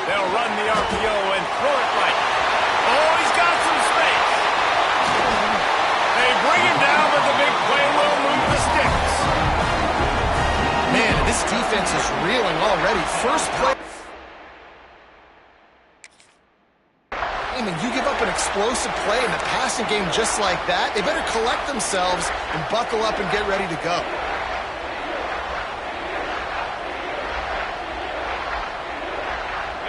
They'll run the RPO and throw it right. Oh, he's got some space. They bring him down, but the big play will move the sticks. Man, this defense is reeling already. First play. I mean, you give up an explosive play in the passing game just like that, they better collect themselves and buckle up and get ready to go.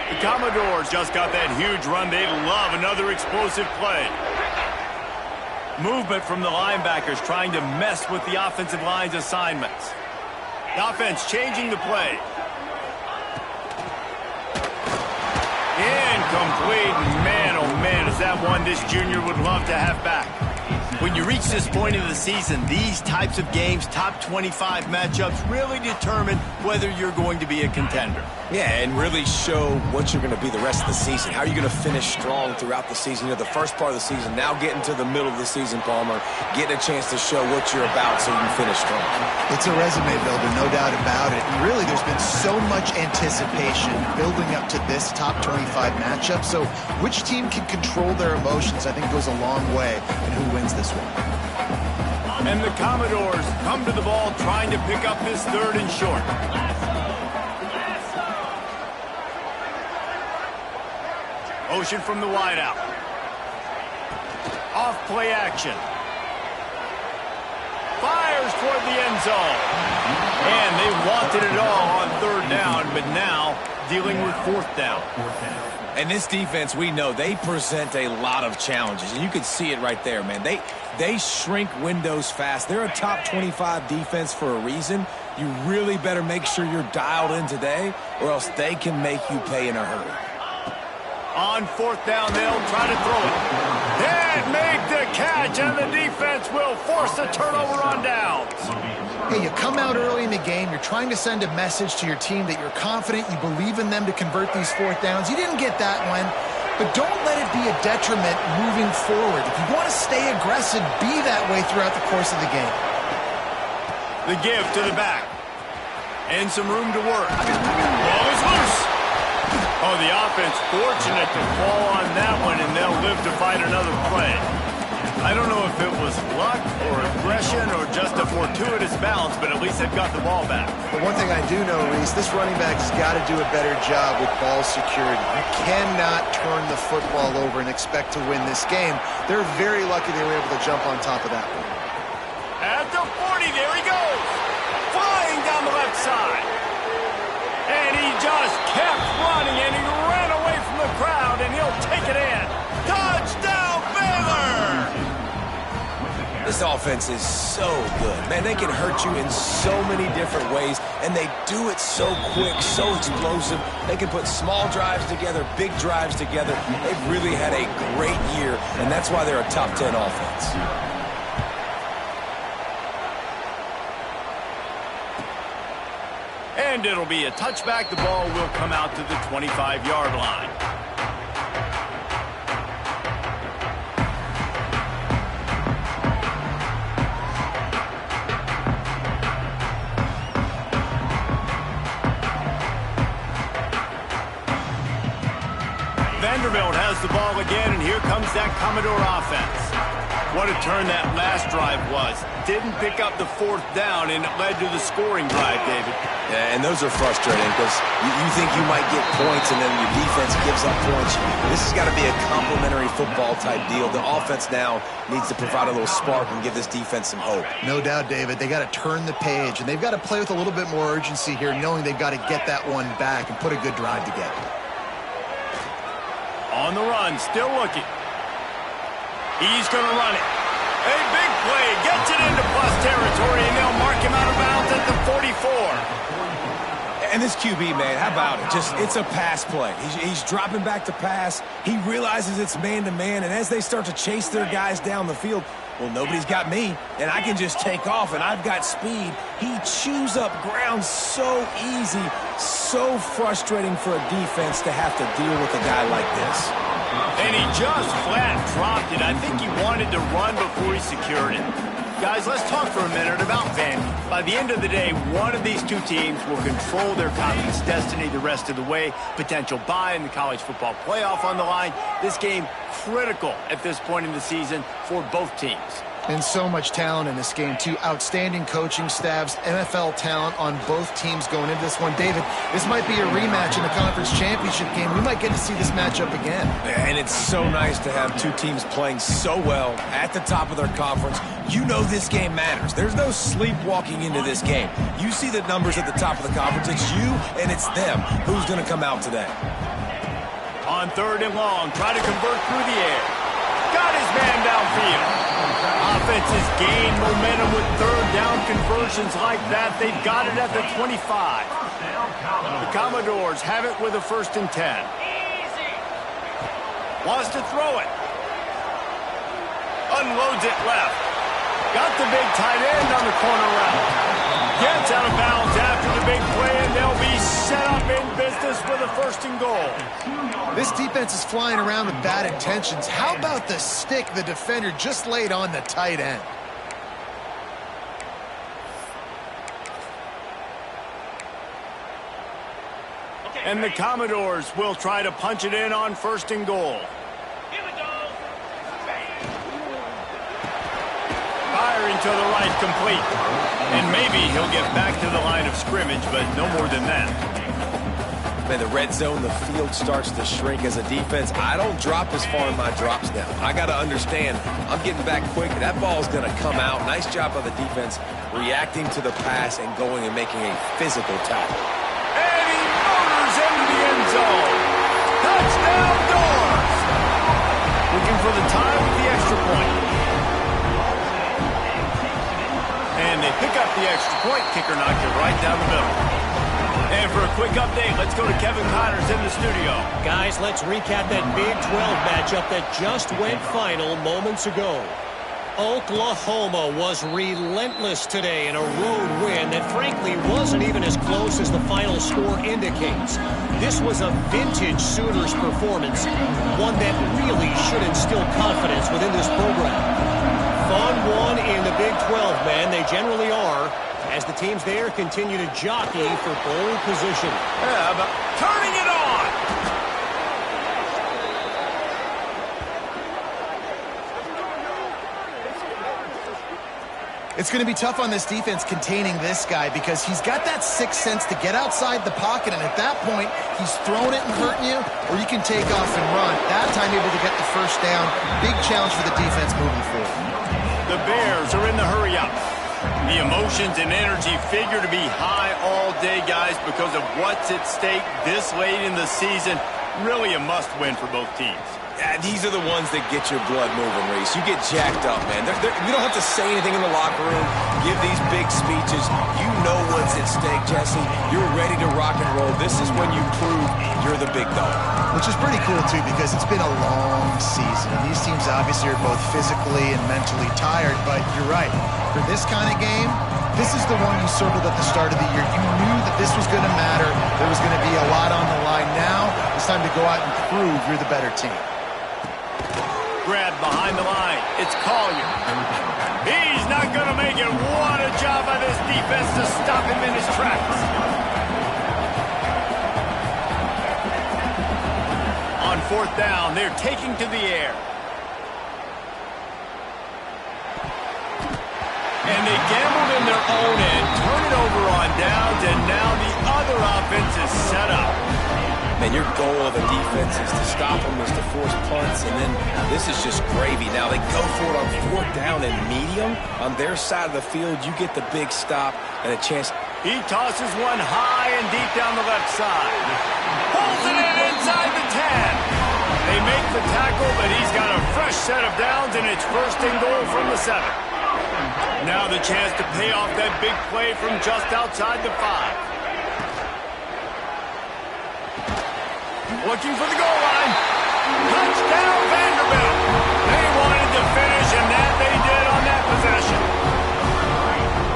The Commodores just got that huge run. They love another explosive play. Movement from the linebackers trying to mess with the offensive line's assignments. The offense changing the play. Incomplete. Man, oh man, is that one this junior would love to have back. When you reach this point of the season, these types of games, top 25 matchups, really determine whether you're going to be a contender. Yeah, and really show what you're going to be the rest of the season. How are you going to finish strong throughout the season? You know, the first part of the season, now getting to the middle of the season, Palmer, getting a chance to show what you're about so you can finish strong. It's a resume builder, no doubt about it. And really, there's been so much anticipation building up to this top 25 matchup. So which team can control their emotions, I think, goes a long way in who wins this one. And the Commodores come to the ball trying to pick up this third and short. Motion from the wideout. Off play action. Fires toward the end zone. And they wanted it all on third down, but now dealing with fourth down. And this defense, we know, they present a lot of challenges. And you can see it right there, man. They shrink windows fast. They're a top 25 defense for a reason. You really better make sure you're dialed in today, or else they can make you pay in a hurry. On fourth down, they'll try to throw it. And make the catch, and the defense will force a turnover on downs. Hey, you come out early in the game, you're trying to send a message to your team that you're confident, you believe in them to convert these fourth downs. You didn't get that one, but don't let it be a detriment moving forward. If you want to stay aggressive, be that way throughout the course of the game. The give to the back. And some room to work. Ball is loose. Oh, the offense fortunate to fall on that one, and they'll live to fight another play. I don't know if it was luck or aggression or just a fortuitous bounce, but at least they've got the ball back. But one thing I do know, Reese, this running back's got to do a better job with ball security. You cannot turn the football over and expect to win this game. They're very lucky they were able to jump on top of that one. At the 40, there he goes. Flying down the left side. And he just kept running, and he ran away from the crowd, and he'll take it in. Touchdown, Baylor! This offense is so good. Man, they can hurt you in so many different ways, and they do it so quick, so explosive. They can put small drives together, big drives together. They've really had a great year, and that's why they're a top 10 offense. And it'll be a touchback. The ball will come out to the 25-yard line. Vanderbilt has the ball again, and here comes that Commodore offense. What a turn that last drive was. Didn't pick up the fourth down, and it led to the scoring drive, David. Yeah, and those are frustrating because you think you might get points, and then your defense gives up points. This has got to be a complementary football-type deal. The offense now needs to provide a little spark and give this defense some hope. No doubt, David. They got to turn the page, and they've got to play with a little bit more urgency here, knowing they've got to get that one back and put a good drive together. On the run, still looking. He's going to run it. A big play, gets it into plus territory, and they'll mark him out of bounds at the 44. And this QB, man, how about it? It's a pass play. He's dropping back to pass. He realizes it's man-to-man, and as they start to chase their guys down the field, well, nobody's got me, and I can just take off, and I've got speed. He chews up ground so easy, so frustrating for a defense to have to deal with a guy like this. And he just flat dropped it. I think he wanted to run before he secured it. Guys, let's talk for a minute about Vandy. By the end of the day, one of these two teams will control their conference destiny the rest of the way. Potential bye in the college football playoff on the line. This game critical at this point in the season for both teams. And so much talent in this game, too. Outstanding coaching staffs, NFL talent on both teams going into this one. David, this might be a rematch in the conference championship game. We might get to see this matchup again. And it's so nice to have two teams playing so well at the top of their conference. You know this game matters. There's no sleepwalking into this game. You see the numbers at the top of the conference. It's you and it's them. Who's going to come out today? On 3rd and long, try to convert through the air. Got his man downfield. Offenses gain momentum with 3rd down conversions like that. They've got it at the 25. The Commodores have it with a 1st and 10. Wants to throw it. Unloads it left. Got the big tight end on the corner route. Gets out of bounds after the big play, and they'll be set up in business with a 1st and goal. This defense is flying around with bad intentions. How about the stick the defender just laid on the tight end? And the Commodores will try to punch it in on 1st and goal. Firing to the right, complete. And maybe he'll get back to the line of scrimmage, but no more than that. Man, the red zone, the field starts to shrink as a defense. I don't drop as far in my drops now. I got to understand, I'm getting back quick. That ball's going to come out. Nice job by the defense reacting to the pass and going and making a physical tackle. And he motors into the end zone. Touchdown, Doors! Looking for the tie with the extra point. And they pick up the extra point. Kicker knocked it right down the middle. And for a quick update, let's go to Kevin Connors in the studio. Guys, let's recap that Big 12 matchup that just went final moments ago. Oklahoma was relentless today in a road win that frankly wasn't even as close as the final score indicates. This was a vintage Sooners performance, one that really should instill confidence within this program. Fun one in the Big 12, man. They generally are, as the teams there continue to jockey for pole position. Yeah, but turning it on! It's going to be tough on this defense containing this guy because he's got that sixth sense to get outside the pocket, and at that point, he's throwing it and hurting you, or you can take off and run. That time, able to get the 1st down. Big challenge for the defense moving forward. The Bears are in the hurry-up. The emotions and energy figure to be high all day, guys, because of what's at stake this late in the season. Really a must-win for both teams. Yeah, these are the ones that get your blood moving, Reese. You get jacked up, man. You don't have to say anything in the locker room, give these big speeches. You know what's at stake, Jesse. You're ready to rock and roll. This is when you prove you're the big dog. Which is pretty cool, too, because it's been a long season. And these teams obviously are both physically and mentally tired, but you're right. For this kind of game, this is the one you circled at the start of the year. You knew that this was going to matter. There was going to be a lot on the line. Now it's time to go out and prove you're the better team. Grab behind the line. It's Collier. He's not going to make it. What a job by this defense to stop him in his tracks. On 4th down, they're taking to the air. And they gambled in their own end, turn it over on downs, and now the other offense is set up. Man, your goal of a defense is to stop them, is to force punts, and then this is just gravy. Now they go for it on 4th down and medium. On their side of the field, you get the big stop and a chance. He tosses one high and deep down the left side. Pulls it in inside the 10. They make the tackle, but he's got a fresh set of downs, and it's 1st and goal from the 7. Now the chance to pay off that big play from just outside the 5. Looking for the goal line. Touchdown, Vanderbilt. They wanted to finish, and that they did on that possession.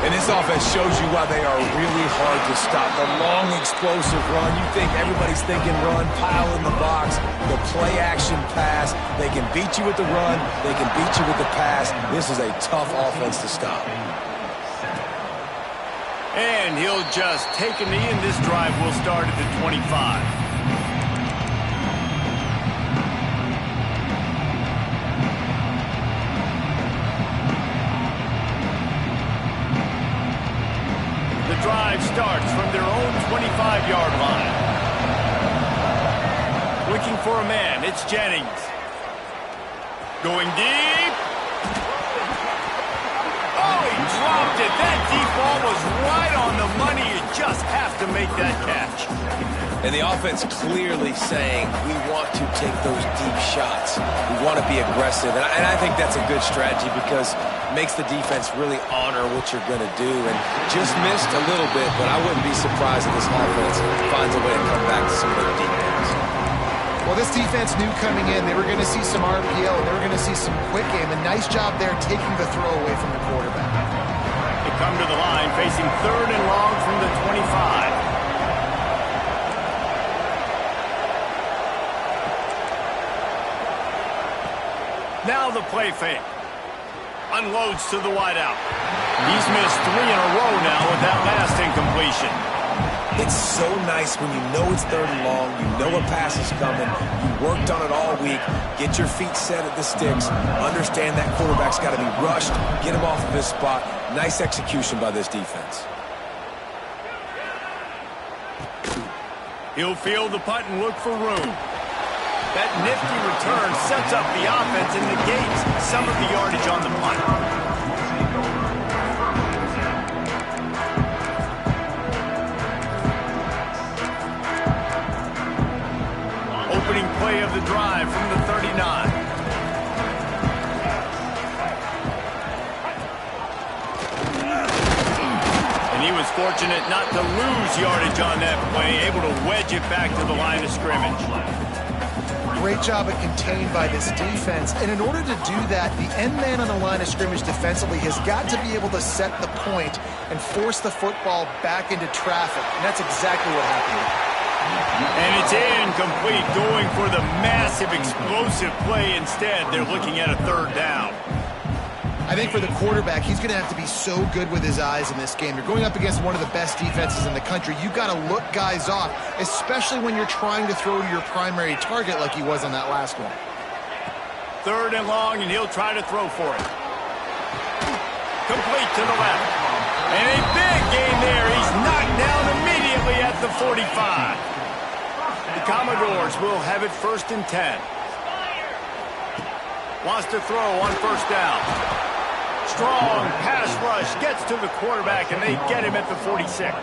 And And this offense shows you why they are really hard to stop. The long, explosive run. You think everybody's thinking run, pile in the box, the play-action pass. They can beat you with the run. They can beat you with the pass. This is a tough offense to stop. And he'll just take a knee, and this drive will start at the 25. The drive starts from their own 25-yard line. Looking for a man, it's Jennings. Going deep. Oh, he dropped it. That deep ball was right on the money. You just have to make that catch. And the offense clearly saying, we want to take those deep shots. We want to be aggressive. And I think that's a good strategy because it makes the defense really honor what you're going to do. And just missed a little bit, but I wouldn't be surprised if this offense finds a way to come back to some of those deep balls. Well, this defense knew coming in they were going to see some RPO, and they were going to see some quick game. A nice job there taking the throw away from the quarterback. They come to the line facing 3rd and long from the 25. Now the play fake. Unloads to the wideout. He's missed 3 in a row now with that last incompletion. It's so nice when you know it's 3rd and long, you know a pass is coming, you worked on it all week, get your feet set at the sticks, understand that quarterback's got to be rushed, get him off of his spot. Nice execution by this defense. He'll field the punt and look for room. That nifty return sets up the offense and negates some of the yardage on the punt. Opening play of the drive from the 39. And he was fortunate not to lose yardage on that play, able to wedge it back to the line of scrimmage. Great job of contained by this defense. And in order to do that, the end man on the line of scrimmage defensively has got to be able to set the point and force the football back into traffic. And that's exactly what happened. And it's incomplete, going for the massive explosive play instead. They're looking at a 3rd down. I think for the quarterback, he's going to have to be so good with his eyes in this game. You're going up against one of the best defenses in the country. You've got to look guys off, especially when you're trying to throw to your primary target like he was on that last one. 3rd and long, and he'll try to throw for it. Complete to the left. And a big gain there. He's knocked down immediately at the 45. The Commodores will have it 1st and 10. Wants to throw on 1st down. Strong pass rush gets to the quarterback, and they get him at the 46.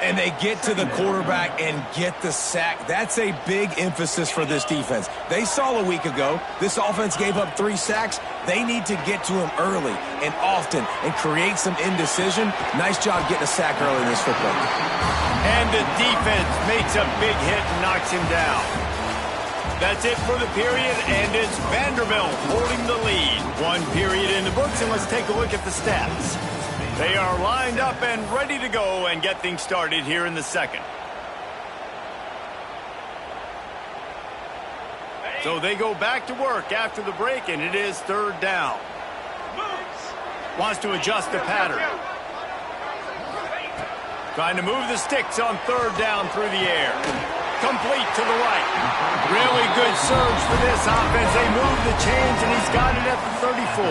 And they get to the quarterback and get the sack. That's a big emphasis for this defense. They saw a week ago, this offense gave up 3 sacks. They need to get to him early and often and create some indecision. Nice job getting a sack early in this football game. And the defense makes a big hit and knocks him down. That's it for the period, and it's Vanderbilt holding the lead. 1 period in the books, and let's take a look at the stats. They are lined up and ready to go and get things started here in the 2nd. So they go back to work after the break, and it is 3rd down. Wants to adjust the pattern. Trying to move the sticks on 3rd down through the air. Complete to the right. Really good surge for this offense. They move the chains, and he's got it at the 34.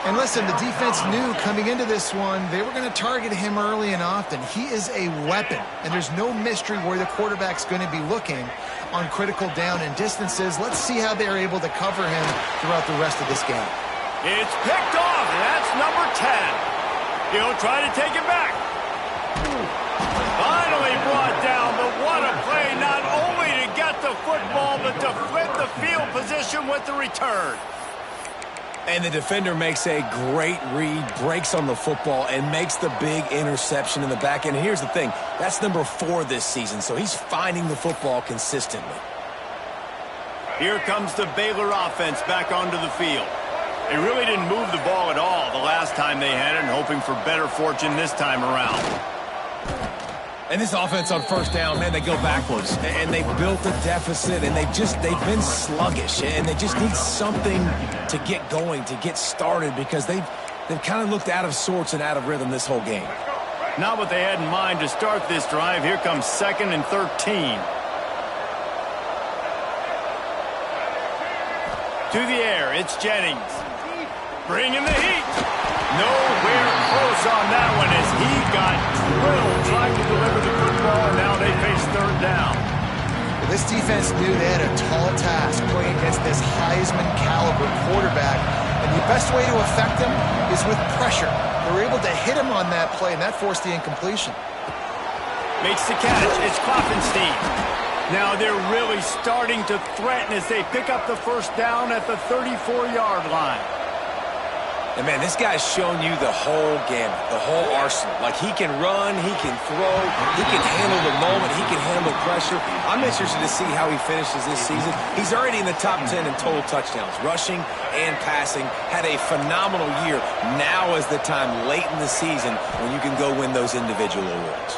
And listen, the defense knew coming into this one, they were going to target him early and often. He is a weapon, and there's no mystery where the quarterback's going to be looking on critical down and distances. Let's see how they're able to cover him throughout the rest of this game. It's picked off, and that's number 10. He'll try to take it back. Finally brought down, but what a play, not only to get the football, but to flip the field position with the return. And the defender makes a great read, breaks on the football, and makes the big interception in the back end. And here's the thing, that's number 4 this season, so he's finding the football consistently. Here comes the Baylor offense back onto the field. They really didn't move the ball at all the last time they had it, and hoping for better fortune this time around. And this offense on first down, man, they go backwards. And they built a deficit, and they've been sluggish. And they just need something to get going, to get started, because they've kind of looked out of sorts and out of rhythm this whole game. Not what they had in mind to start this drive. Here comes 2nd and 13. To the air, it's Jennings. Bringing the heat. Nowhere close on that one as he got drilled trying to deliver the football, and now they face 3rd down. Well, this defense knew they had a tall task playing against this Heisman caliber quarterback, and the best way to affect him is with pressure. They were able to hit him on that play, and that forced the incompletion. Makes the catch. It's Klopfenstein. Now they're really starting to threaten as they pick up the 1st down at the 34-yard line. And, man, this guy's shown you the whole gamut, the whole arsenal. Like, he can run, he can throw, he can handle the moment, he can handle pressure. I'm interested to see how he finishes this season. He's already in the top 10 in total touchdowns, rushing and passing. Had a phenomenal year. Now is the time late in the season when you can go win those individual awards.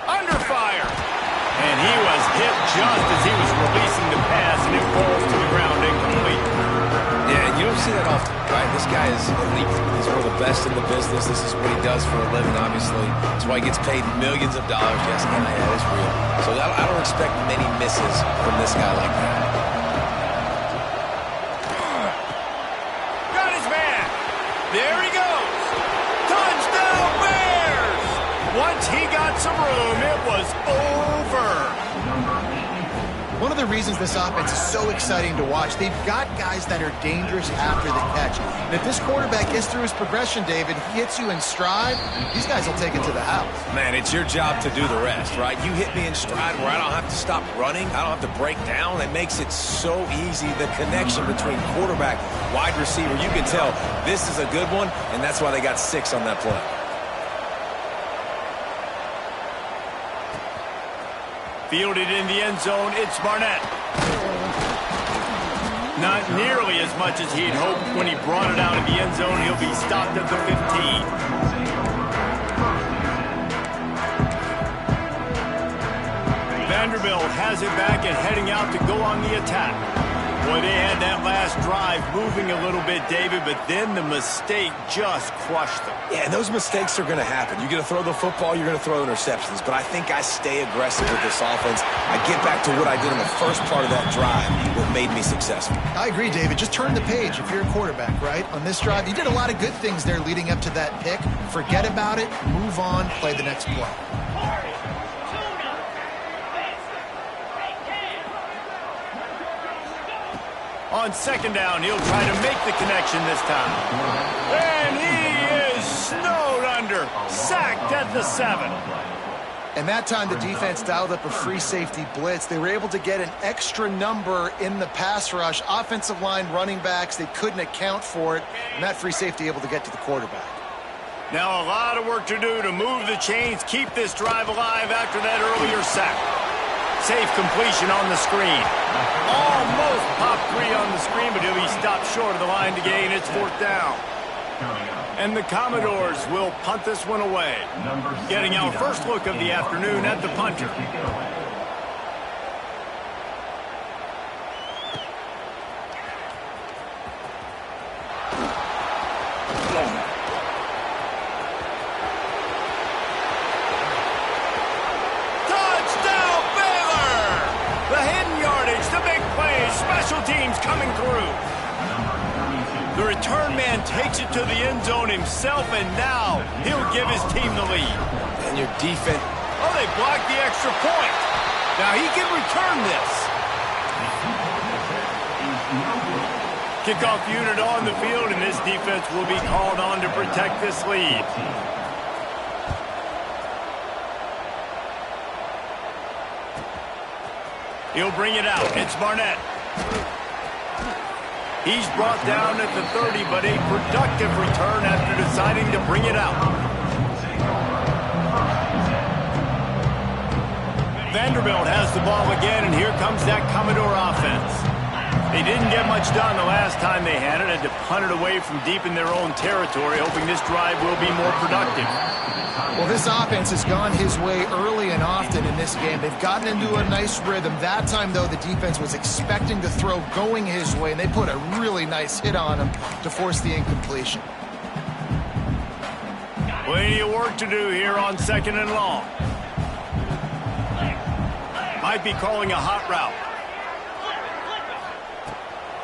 Under fire. And he was hit just as he was releasing the pass, and it falls to the ground incomplete. Yeah, and you don't see that often, right? This guy is elite. He's one of the best in the business. This is what he does for a living, obviously. That's why he gets paid millions of dollars. Yes, NIL is real. So I don't expect many misses from this guy like that. Got his man. There he goes. Touchdown Bears! Once he got some room, it was over. One of the reasons this offense is so exciting to watch, they've got guys that are dangerous after the catch. And if this quarterback gets through his progression, David, he hits you in stride, these guys will take it to the house. Man, it's your job to do the rest, right? You hit me in stride where I don't have to stop running. I don't have to break down. It makes it so easy. The connection between quarterback, wide receiver, you can tell this is a good one, and that's why they got 6 on that play. Fielded in the end zone, it's Barnett. Not nearly as much as he'd hoped when he brought it out of the end zone. He'll be stopped at the 15. Vanderbilt has it back and heading out to go on the attack. Boy, they had that last drive moving a little bit, David, but then the mistake just crushed them. Yeah, and those mistakes are going to happen. You're going to throw the football, you're going to throw interceptions. But I think I stay aggressive with this offense. I get back to what I did in the first part of that drive, what made me successful. I agree, David. Just turn the page if you're a quarterback, right? On this drive, you did a lot of good things there leading up to that pick. Forget about it, move on, play the next play. On 2nd down, he'll try to make the connection this time. And he is snowed under, sacked at the 7. And that time the defense dialed up a free safety blitz. They were able to get an extra number in the pass rush. Offensive line, running backs, they couldn't account for it. And that free safety able to get to the quarterback. Now a lot of work to do to move the chains, keep this drive alive after that earlier sack. Safe completion on the screen. Almost popped free on the screen, but he'll be stopped short of the line to gain. It's 4th down. And the Commodores will punt this one away. Getting our first look of the afternoon at the punter. Special teams coming through. The return man takes it to the end zone himself, and now he'll give his team the lead. And your defense. Oh, they blocked the extra point. Now he can return this. Kickoff unit on the field, and this defense will be called on to protect this lead. He'll bring it out. It's Barnett. He's brought down at the 30, but a productive return after deciding to bring it out. Vanderbilt has the ball again, and here comes that Commodore offense. They didn't get much done the last time they had it. Had to punt it away from deep in their own territory, hoping this drive will be more productive. Well, this offense has gone his way early and often in this game. They've gotten into a nice rhythm. That time, though, the defense was expecting to throw going his way, and they put a really nice hit on him to force the incompletion. Plenty of work to do here on 2nd and long. Might be calling a hot route.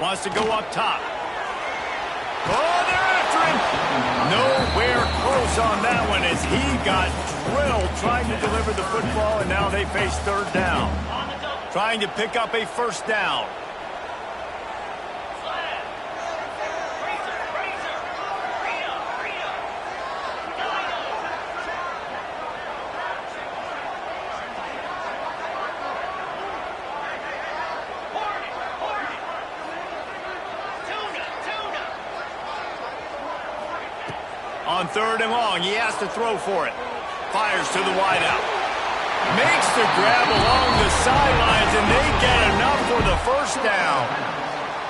Wants to go up top. Oh, they're after him. Nowhere close on that one as he got drilled trying to deliver the football, and now they face 3rd down. Trying to pick up a 1st down. On 3rd and long, he has to throw for it. Fires to the wideout. Makes the grab along the sidelines, and they get enough for the 1st down.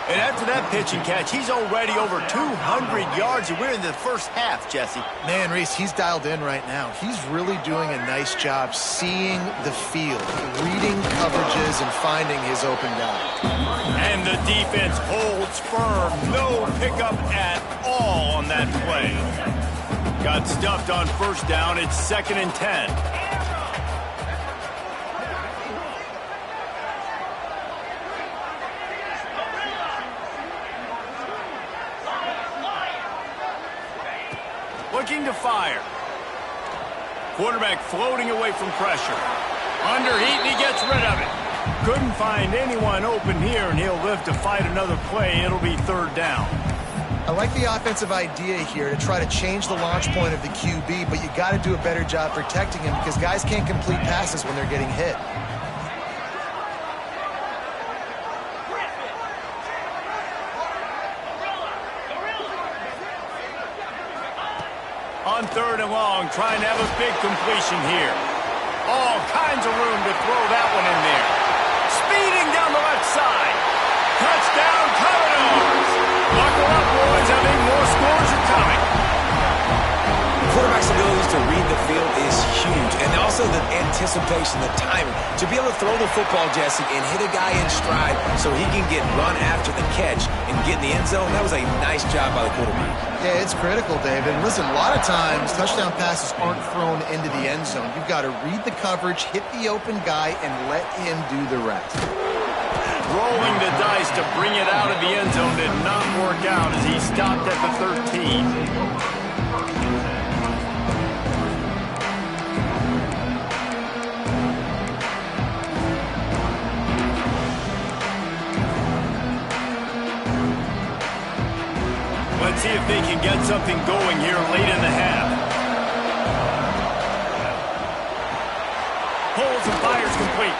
And after that pitch and catch, he's already over 200 yards, and we're in the 1st half, Jesse. Man, Reese, he's dialed in right now. He's really doing a nice job seeing the field, reading coverages, and finding his open guy. And the defense holds firm. No pickup at all on that play. Got stuffed on 1st down. It's 2nd and 10. Looking to fire. Quarterback floating away from pressure. Under heat, and he gets rid of it. Couldn't find anyone open here, and he'll live to fight another play. It'll be 3rd down. I like the offensive idea here to try to change the launch point of the QB, but you got to do a better job protecting him because guys can't complete passes when they're getting hit. On 3rd and long, trying to have a big completion here. All kinds of room to throw that one in there. Speeding down the left side. Touchdown, Commodores. Buckle up, boys. I think more scores are coming. Quarterback's abilities to read the field is huge, and also the anticipation, the timing. To be able to throw the football, Jesse, and hit a guy in stride so he can get run after the catch and get in the end zone, that was a nice job by the quarterback. Yeah, it's critical, David. Listen, a lot of times touchdown passes aren't thrown into the end zone. You've got to read the coverage, hit the open guy, and let him do the rest. Rolling the dice to bring it out of the end zone did not work out as he stopped at the 13. Let's see if they can get something going here late in the half. Pulls and fires complete.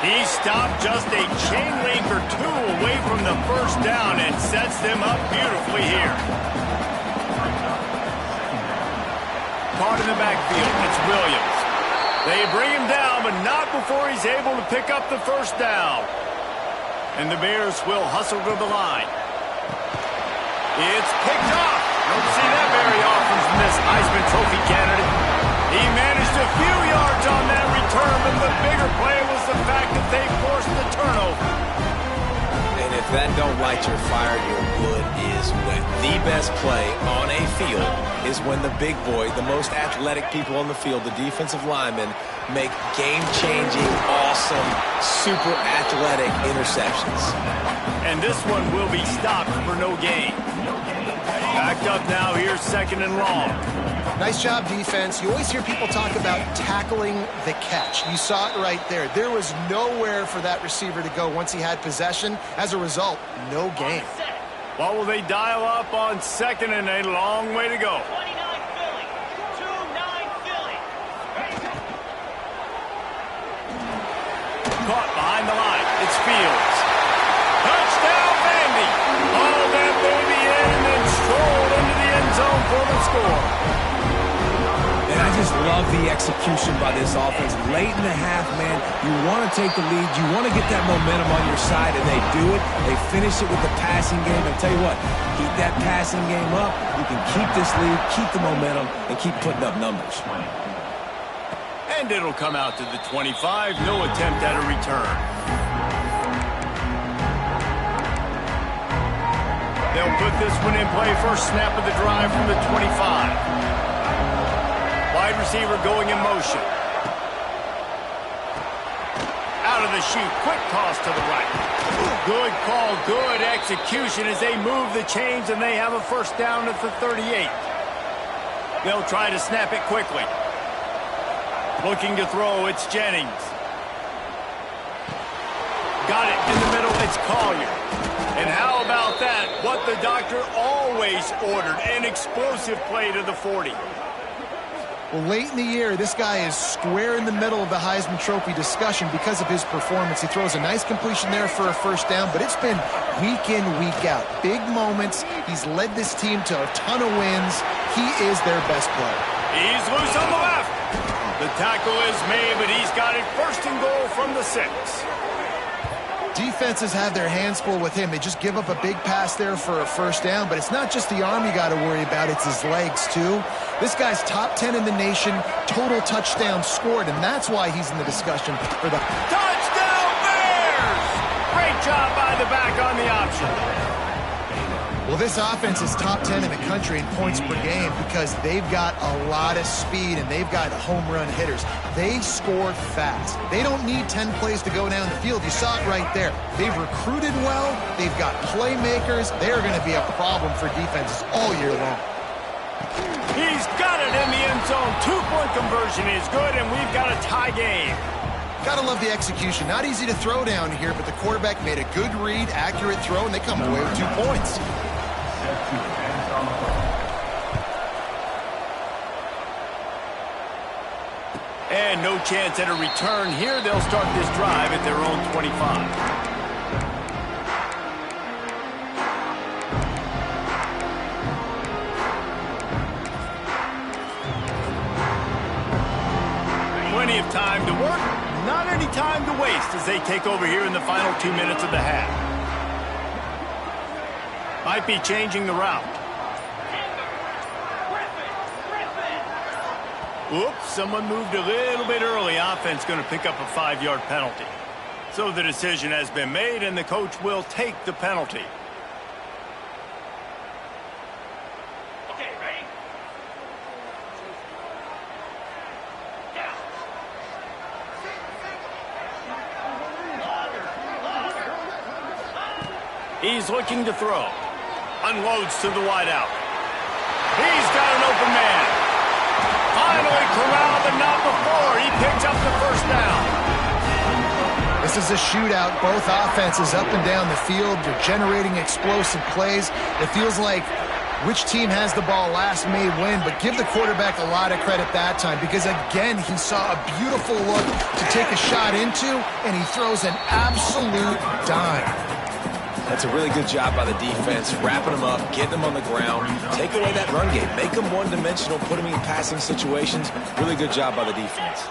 He stopped just a chain link or 2 away from the 1st down and sets them up beautifully here. Caught in the backfield, it's Williams. They bring him down, but not before he's able to pick up the 1st down. And the Bears will hustle to the line. It's picked off. Don't see that very often from this Heisman Trophy candidate. He managed a few yards on that return, but the bigger play was the fact that they forced the turnover. And if that don't light your fire, your wood is wet. The best play on a field is when the big boy, the most athletic people on the field, the defensive linemen, make game-changing, awesome, super athletic interceptions. And this one will be stopped for no gain. Backed up now, here's 2nd and long. Nice job, defense. You always hear people talk about tackling the catch. You saw it right there. There was nowhere for that receiver to go once he had possession. As a result, no gain. What will they dial up on 2nd and a long way to go? Caught behind the line. It's Fields. Touchdown, Vandy. Hauled that baby in and then strolled into the end zone for the score. And I just love the execution by this offense. Late in the half, man, you want to take the lead. You want to get that momentum on your side, and they do it. They finish it with the passing game. And tell you what, keep that passing game up. You can keep this lead, keep the momentum, and keep putting up numbers. And it'll come out to the 25. No attempt at a return. They'll put this one in play. First snap of the drive from the 25. Wide receiver going in motion. Out of the chute. Quick toss to the right. Good call. Good execution as they move the chains, and they have a first down at the 38. They'll try to snap it quickly. Looking to throw. It's Jennings. Got it in the middle. It's Collier. And how about that? What the doctor always ordered. An explosive play to the 40. Well, late in the year, this guy is square in the middle of the Heisman Trophy discussion because of his performance. He throws a nice completion there for a first down, but it's been week in, week out. Big moments. He's led this team to a ton of wins. He is their best player. He's loose on the left. The tackle is made, but he's got it first and goal from the 6. Defenses have their hands full with him. They just give up a big pass there for a first down, but it's not just the arm you got to worry about, it's his legs too. This guy's top 10 in the nation, total touchdowns scored, and that's why he's in the discussion for the touchdown Bears! Great job by the back on the option. Well, this offense is top 10 in the country in points per game because they've got a lot of speed and they've got home run hitters. They score fast. They don't need 10 plays to go down the field. You saw it right there. They've recruited well. They've got playmakers. They are going to be a problem for defenses all year long. He's got it in the end zone. 2-point conversion is good, and we've got a tie game. Gotta love the execution. Not easy to throw down here, but the quarterback made a good read, accurate throw, and they come away with 2 points. And no chance at a return here. They'll start this drive at their own 25. Plenty of time to work, not any time to waste as they take over here in the final 2 minutes of the half. Might be changing the route. Oops, someone moved a little bit early. Offense going to pick up a 5-yard penalty. So the decision has been made, and the coach will take the penalty. Okay, ready? He's looking to throw. Unloads to the wideout. He's got an open man. Finally corralled, but not before. He picks up the first down. This is a shootout. Both offenses up and down the field. They're generating explosive plays. It feels like which team has the ball last may win, but give the quarterback a lot of credit that time because, again, he saw a beautiful look to take a shot into, and he throws an absolute dime. That's a really good job by the defense, wrapping them up, getting them on the ground, take away that run game, make them one-dimensional, put them in passing situations. Really good job by the defense.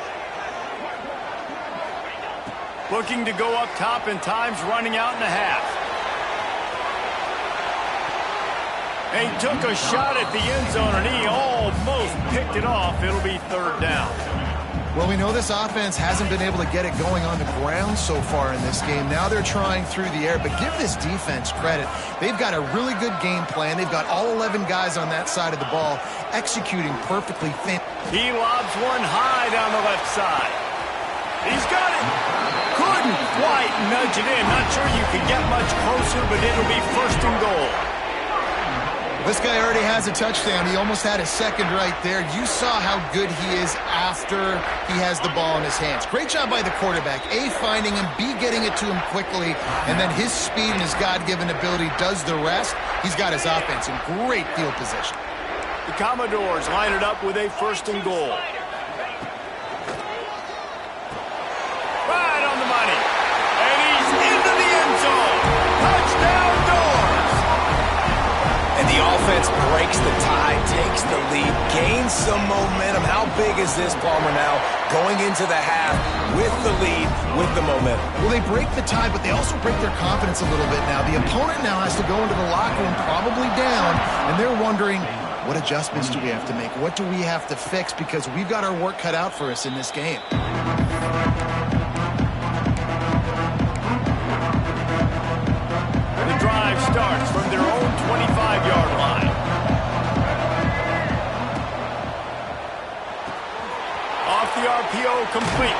Looking to go up top, and time's running out in a half. He took a shot at the end zone, and he almost picked it off. It'll be 3rd down. Well, we know this offense hasn't been able to get it going on the ground so far in this game. Now they're trying through the air, but give this defense credit. They've got a really good game plan. They've got all 11 guys on that side of the ball executing perfectly thin. He lobs one high down the left side. He's got it. Couldn't quite nudge it in. Not sure you could get much closer, but it'll be 1st and goal. This guy already has a touchdown. He almost had a second right there. You saw how good he is after he has the ball in his hands. Great job by the quarterback. A, finding him, B, getting it to him quickly, and then his speed and his God-given ability does the rest. He's got his offense in great field position. The Commodores line it up with a 1st and goal. Right on the money. And he's into the end zone. Touchdown, Doors. And the offense offense breaks the tie, takes the lead, gains some momentum. How big is this, Palmer, now going into the half with the lead, with the momentum? Well, they break the tie, but they also break their confidence a little bit now. The opponent now has to go into the locker room probably down, and they're wondering, what adjustments do we have to make? What do we have to fix? Because we've got our work cut out for us in this game. The drive starts from their own 25-yard line. Off the RPO, complete.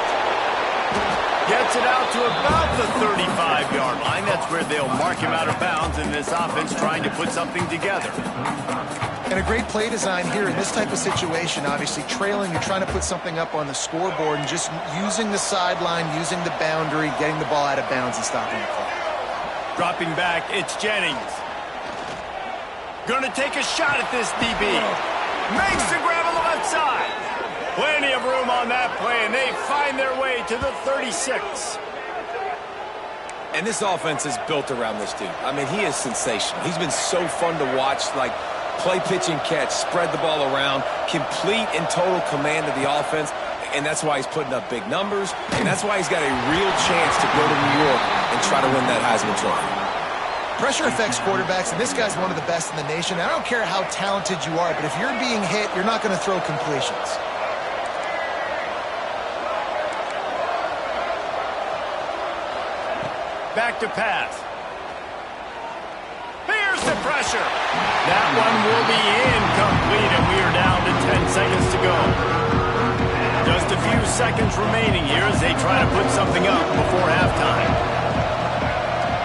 Gets it out to about the 35-yard line. That's where they'll mark him out of bounds in this offense trying to put something together. And a great play design here in this type of situation. Obviously, trailing, you're trying to put something up on the scoreboard and just using the sideline, using the boundary, getting the ball out of bounds and stopping the clock. Dropping back, it's Jennings. Gonna take a shot at this DB. Makes the grab on the left side. Plenty of room on that play, and they find their way to the 36. And this offense is built around this dude. I mean, he is sensational. He's been so fun to watch, like play, pitch, and catch, spread the ball around, complete and total command of the offense, and that's why he's putting up big numbers, and that's why he's got a real chance to go to New York and try to win that Heisman Trophy. Pressure affects quarterbacks, and this guy's one of the best in the nation. I don't care how talented you are, but if you're being hit, you're not going to throw completions. Back to pass. Here's the pressure. That one will be incomplete, and we are down to 10 seconds to go. Just a few seconds remaining here as they try to put something up before halftime.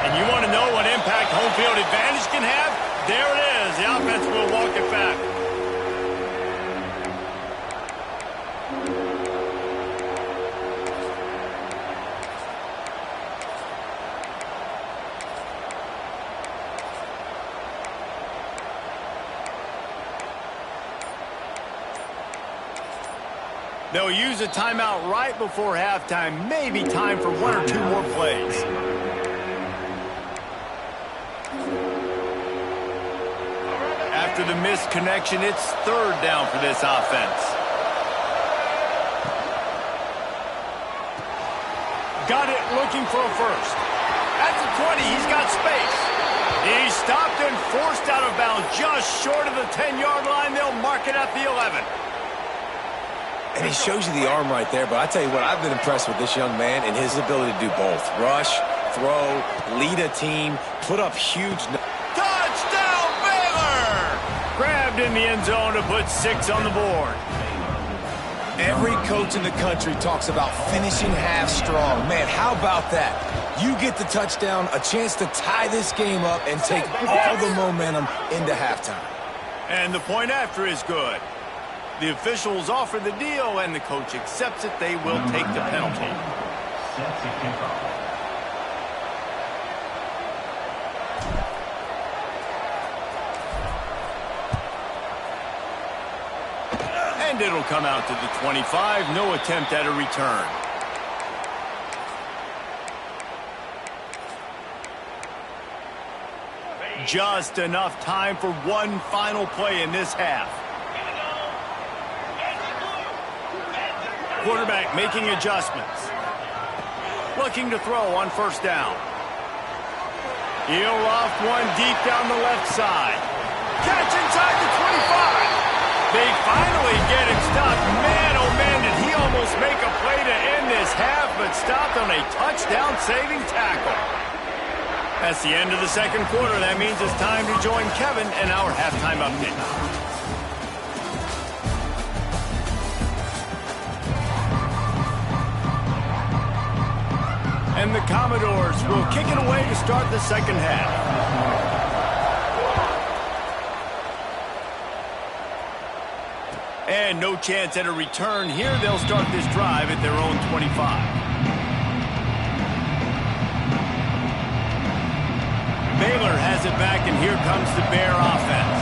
And you want to know what impact home field advantage can have? There it is. The offense will walk it back. They'll use a timeout right before halftime. Maybe time for one or two more plays. After the missed connection, it's third down for this offense. Got it looking for a first. At the 20, he's got space. He's stopped and forced out of bounds just short of the 10-yard line. They'll mark it at the 11. And he shows you the arm right there, but I tell you what, I've been impressed with this young man and his ability to do both. Rush, throw, lead a team, put up huge... Touchdown, Baylor! Grabbed in the end zone to put 6 on the board. Every coach in the country talks about finishing half strong. Man, how about that? You get the touchdown, a chance to tie this game up and take all the momentum into halftime. And the point after is good. The officials offer the deal, and the coach accepts it. They will take the penalty. And it'll come out to the 25. No attempt at a return. Just enough time for one final play in this half. Quarterback making adjustments. Looking to throw on first down. He'll loft one deep down the left side. Catch inside the 25. They finally get him stopped. Man, oh man, did he almost make a play to end this half, but stopped on a touchdown-saving tackle. That's the end of the second quarter. That means it's time to join Kevin in our halftime update. And the Commodores will kick it away to start the second half. And no chance at a return here. They'll start this drive at their own 25. Baylor has it back, and here comes the Bear offense.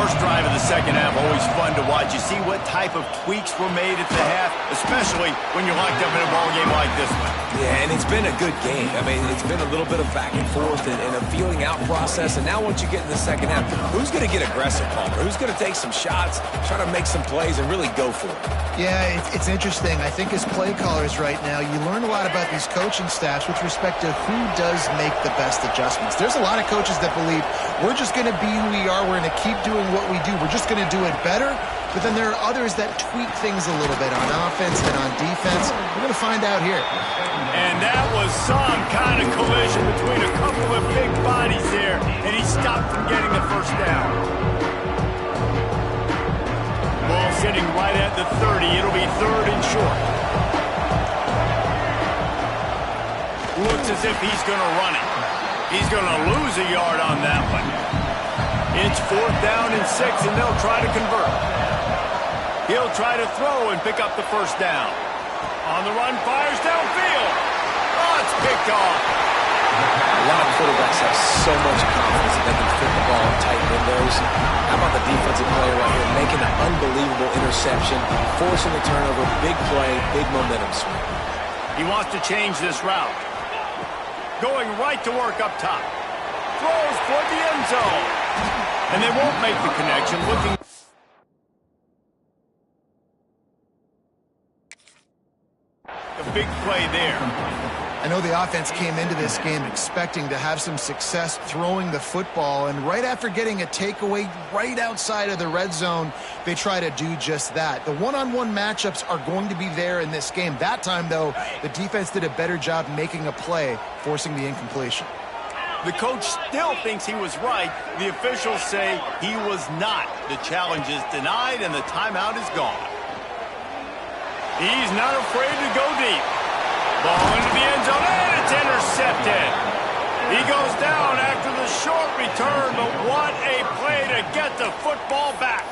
First drive of the second half, always fun to watch. You see what type of tweaks were made at the half, especially when you're locked up in a ball game like this one. Yeah, and it's been a good game. I mean, it's been a little bit of back and forth and a feeling out process. And now once you get in the second half, who's going to get aggressive, Palmer? Who's going to take some shots, try to make some plays, and really go for it? Yeah, it's interesting. I think as play callers right now, you learn a lot about these coaching staffs with respect to who does make the best adjustments. There's a lot of coaches that believe we're just going to be who we are. We're going to keep doing what we do. We're just going to do it better. But then there are others that tweak things a little bit on offense and on defense. We're going to find out here. And that was some kind of collision between a couple of big bodies there, and he stopped from getting the first down. Ball sitting right at the 30. It'll be third and short. Looks as if he's going to run it. He's going to lose a yard on that one. It's fourth down and 6, and they'll try to convert. He'll try to throw and pick up the first down. On the run, fires downfield. Oh, it's picked off. A lot of quarterbacks have so much confidence that they can fit the ball in tight windows. How about the defensive player right here making an unbelievable interception, forcing the turnover, big play, big momentum swing. He wants to change this route. Going right to work up top. Throws for the end zone. And they won't make the connection. Looking. A big play there. I know the offense came into this game expecting to have some success throwing the football, and right after getting a takeaway right outside of the red zone, they try to do just that. The one-on-one matchups are going to be there in this game. That time, though, the defense did a better job making a play, forcing the incompletion. The coach still thinks he was right. The officials say he was not. The challenge is denied, and the timeout is gone. He's not afraid to go deep. Ball into the end zone, and it's intercepted. He goes down after the short return, but what a play to get the football back.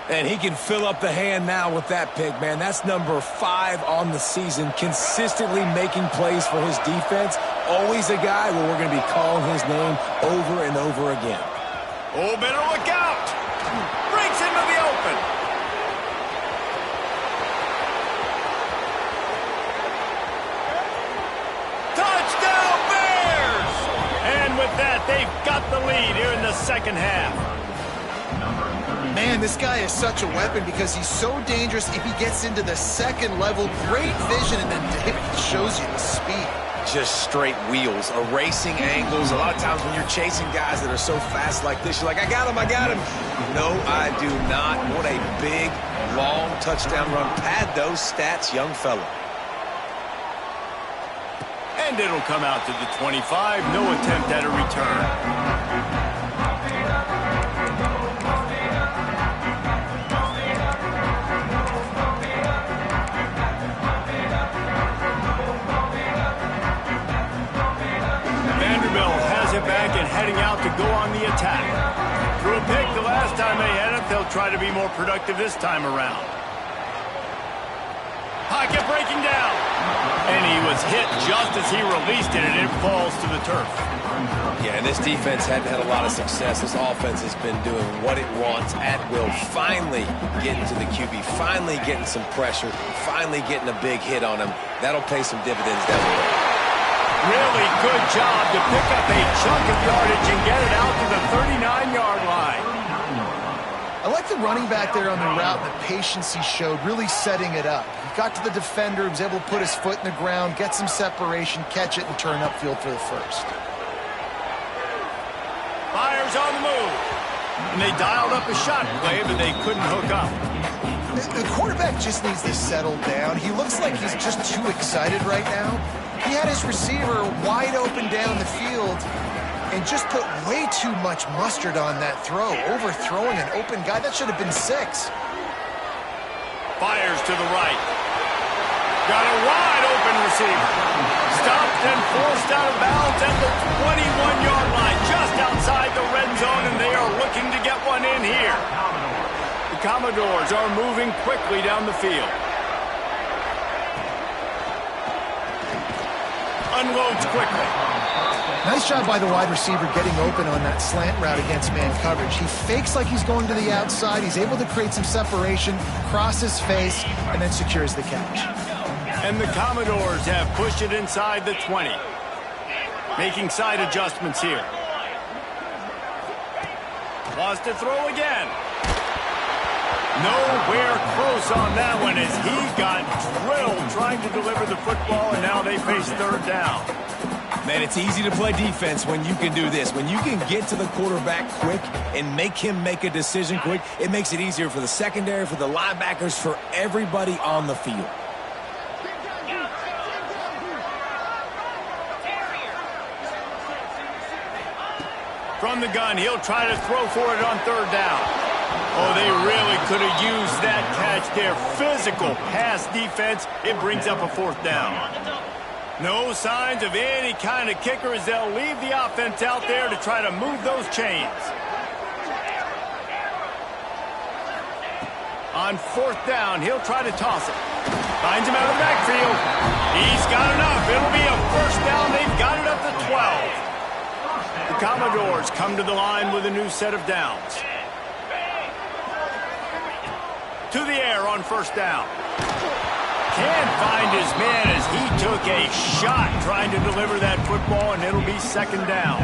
And he can fill up the hand now with that pick, man. That's number 5 on the season, consistently making plays for his defense. Always a guy where we're going to be calling his name over and over again. Oh, better look out. Breaks into the open. Touchdown Bears! And with that, they've got the lead here in the second half. Man, this guy is such a weapon because he's so dangerous if he gets into the second level. Great vision, and then David shows you the speed. Just straight wheels, erasing angles. A lot of times when you're chasing guys that are so fast like this, you're like, I got him, I got him. No, I do not. What a big, long touchdown run. Pad those stats, young fella. And it'll come out to the 25. No attempt at a return. Back and heading out to go on the attack. Threw a pick the last time they had it. They'll try to be more productive this time around. Pocket breaking down. And he was hit just as he released it, and it falls to the turf. Yeah, and this defense hadn't had a lot of success. This offense has been doing what it wants at will. Finally getting to the QB. Finally getting some pressure. Finally getting a big hit on him. That'll pay some dividends down the road. Really good job to pick up a chunk of yardage and get it out to the 39-yard line. I like the running back there on the route, the patience he showed, really setting it up. He got to the defender, was able to put his foot in the ground, get some separation, catch it, and turn upfield for the first. Fires on the move. And they dialed up a shot play, but they couldn't hook up. The quarterback just needs to settle down. He looks like he's just too excited right now. He had his receiver wide open down the field and just put way too much mustard on that throw, overthrowing an open guy. That should have been 6. Fires to the right. Got a wide open receiver. Stopped and forced out of bounds at the 21-yard line, just outside the red zone, and they are looking to get one in here. The Commodores are moving quickly down the field. A unloads quickly. Nice job by the wide receiver getting open on that slant route against man coverage. He fakes like he's going to the outside. He's able to create some separation, cross his face, and then secures the catch. And the Commodores have pushed it inside the 20. Making side adjustments here. Lost to throw again. Nowhere close on that one as he got drilled trying to deliver the football, and now they face third down. Man, it's easy to play defense when you can do this. When you can get to the quarterback quick and make him make a decision quick, it makes it easier for the secondary, for the linebackers, for everybody on the field. From the gun, he'll try to throw for it on third down. Oh, they really could have used that catch there. Physical pass defense. It brings up a fourth down. No signs of any kind of kicker as they'll leave the offense out there to try to move those chains. On fourth down, he'll try to toss it. Finds him out of the backfield. He's got enough. It'll be a first down. They've got it up to 12. The Commodores come to the line with a new set of downs. To the air on first down. Can't find his man as he took a shot trying to deliver that football, and it'll be second down.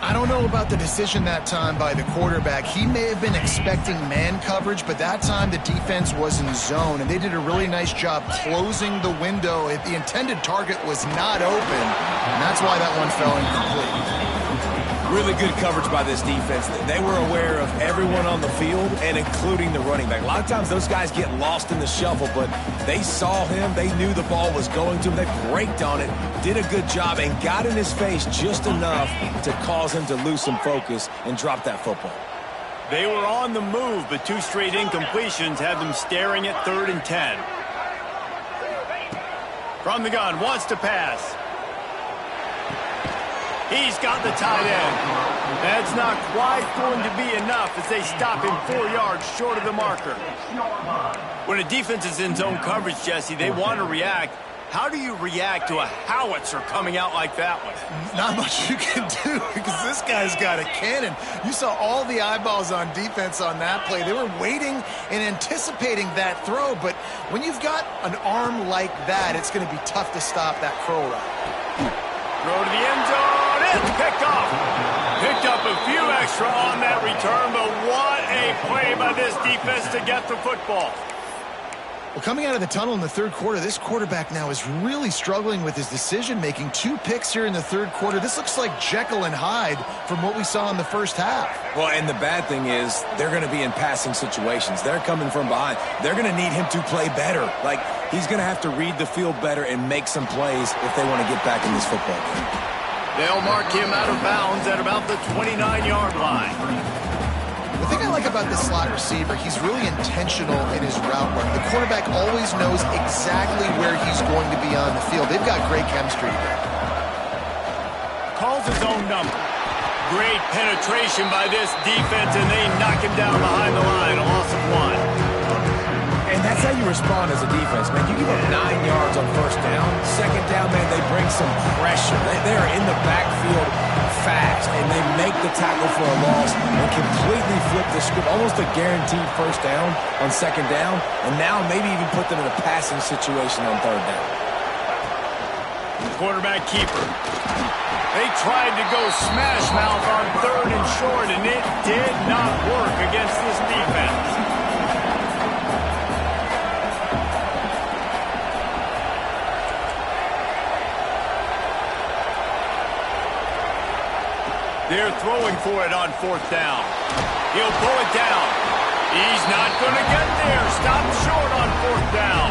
I don't know about the decision that time by the quarterback. He may have been expecting man coverage, but that time the defense was in zone, and they did a really nice job closing the window. The intended target was not open, and that's why that one fell incomplete. Really good coverage by this defense. They were aware of everyone on the field, and including the running back. A lot of times those guys get lost in the shuffle, but they saw him. They knew the ball was going to him. They braked on it, did a good job, and got in his face just enough to cause him to lose some focus and drop that football. They were on the move, but two straight incompletions had them staring at 3rd and 10. From the gun, wants to pass. He's got the tight end. That's not quite going to be enough as they stop him 4 yards short of the marker. When a defense is in zone coverage, Jesse, they want to react. How do you react to a howitzer coming out like that one? Not much you can do because this guy's got a cannon. You saw all the eyeballs on defense on that play. They were waiting and anticipating that throw, but when you've got an arm like that, it's going to be tough to stop that crow route. Throw to the end zone. It's picked off. Picked up a few extra on that return, but what a play by this defense to get the football. Well, coming out of the tunnel in the third quarter, this quarterback now is really struggling with his decision-making. 2 picks here in the third quarter. This looks like Jekyll and Hyde from what we saw in the first half. Well, and the bad thing is they're going to be in passing situations. They're coming from behind. They're going to need him to play better. Like, he's going to have to read the field better and make some plays if they want to get back in this football game. They'll mark him out of bounds at about the 29-yard line. The thing I like about this slot receiver, he's really intentional in his route run. The quarterback always knows exactly where he's going to be on the field. They've got great chemistry together. Calls his own number. Great penetration by this defense, and they knock him down behind the line. A loss of 1. And that's how you respond as a defense, man. You give up 9 yards on first down. Second down, man, they bring some pressure. They are in the backfield fast, and they make the tackle for a loss and completely flip the script. Almost a guaranteed first down on second down, and now maybe even put them in a passing situation on third down. Quarterback keeper. They tried to go smash mouth on 3rd and short, and it did not work against this defense. They're throwing for it on 4th down. He'll pull it down. He's not going to get there. Stopped short on 4th down.